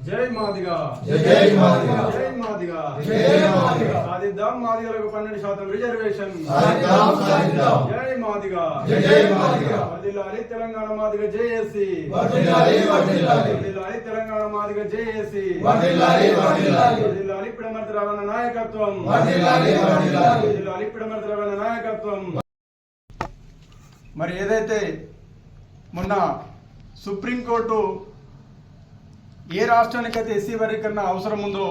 జై మాదిగా జై మాదిగా జై మాదిగా జై మాదిగా సాధిద్దాం మాదిగలకు 12% రిజర్వేషన్ సాధిద్దాం జై మాదిగా జై మాదిగా వర్ధిల్లాలి తెలంగాణ మాదిగ జేఏసీ వర్ధిల్లాలి వర్ధిల్లాలి తెలంగాణ మాదిగ జేఏసీ వర్ధిల్లాలి పిడమర్తి రవణ నాయకత్వం వర్ధిల్లాలి పిడమర్తి రవణ నాయకత్వం. మరి ఏదైతే మొన్న సుప్రీంకోర్టు ఏ రాష్ట్రానికైతే ఎస్సీ వర్గీకరణ అవసరం ఉందో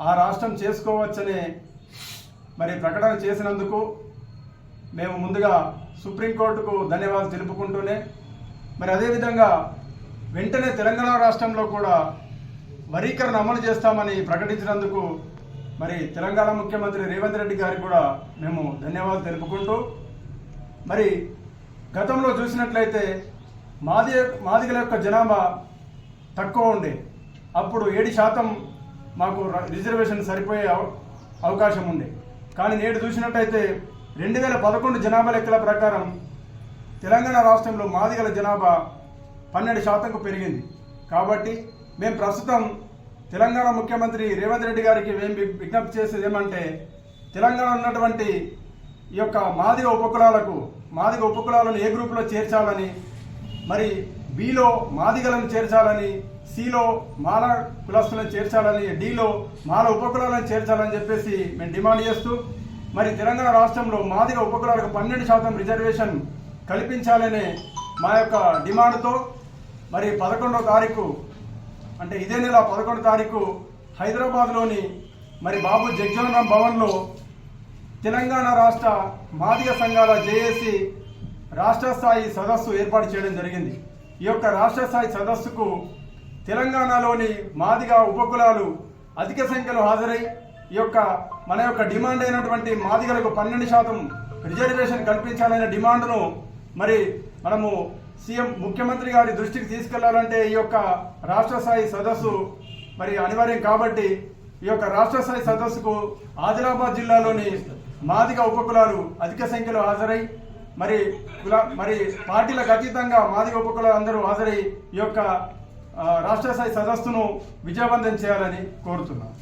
ఆ రాష్ట్రం చేసుకోవచ్చనే మరి ప్రకటన చేసినందుకు మేము ముందుగా సుప్రీంకోర్టుకు ధన్యవాదాలు తెలుపుకుంటూనే మరి అదేవిధంగా వెంటనే తెలంగాణ రాష్ట్రంలో కూడా వర్గీకరణ అమలు చేస్తామని ప్రకటించినందుకు మరి తెలంగాణ ముఖ్యమంత్రి రేవంత్ రెడ్డి గారికి కూడా మేము ధన్యవాదాలు తెలుపుకుంటూ మరి గతంలో చూసినట్లయితే మాదిగల యొక్క జనాభా తక్కువ ఉండే అప్పుడు 7% మాకు రిజర్వేషన్ సరిపోయే అవకాశం ఉండే. కానీ నేడు చూసినట్టయితే 2011 జనాభా లెక్కల ప్రకారం తెలంగాణ రాష్ట్రంలో మాదిగల జనాభా 12%కు పెరిగింది. కాబట్టి మేము ప్రస్తుతం తెలంగాణ ముఖ్యమంత్రి రేవంత్ రెడ్డి గారికి మేము విజ్ఞప్తి చేసేది ఏమంటే తెలంగాణ ఉన్నటువంటి ఈ యొక్క మాదిగ ఉపకులాలను ఏ గ్రూపులో చేర్చాలని, మరి బిలో మాదిగలను చేర్చాలని, సిలో మాల కులస్తులను చేర్చాలని, డిలో మాల ఉపకులాలను చేర్చాలని చెప్పేసి మేము డిమాండ్ చేస్తూ మరి తెలంగాణ రాష్ట్రంలో మాదిగ ఉపకులాలకు 12% రిజర్వేషన్ కల్పించాలనే మా యొక్క డిమాండ్తో మరి 11వ తారీఖు అంటే ఇదే నెల 11వ తారీఖు హైదరాబాద్లోని మరి బాబు జగ్జీవన్ రామ్ భవన్లో తెలంగాణ రాష్ట్ర మాదిగ సంఘాల జేఏసీ రాష్ట్ర స్థాయి సదస్సు ఏర్పాటు చేయడం జరిగింది. ఈ యొక్క రాష్ట్ర స్థాయి సదస్సుకు తెలంగాణలోని మాదిగ ఉపకులాలు అధిక సంఖ్యలో హాజరై ఈ యొక్క మన యొక్క డిమాండ్ అయినటువంటి మాదిగలకు 12% రిజర్వేషన్ కల్పించాలనే డిమాండ్ను మరి మనము సీఎం ముఖ్యమంత్రి గారి దృష్టికి తీసుకెళ్లాలంటే ఈ యొక్క రాష్ట్ర స్థాయి సదస్సు మరి అనివార్యం. కాబట్టి ఈ యొక్క రాష్ట్ర స్థాయి సదస్సుకు ఆదిలాబాద్ జిల్లాలోని మాదిగ ఉపకులాలు అధిక సంఖ్యలో హాజరై మరి పార్టీలకు అతీతంగా మాదిగ ఉపకులాలు అందరూ హాజరై ఈ యొక్క రాష్ట్ర స్థాయి సదస్సును విజయవంతం చేయాలని కోరుతున్నాను.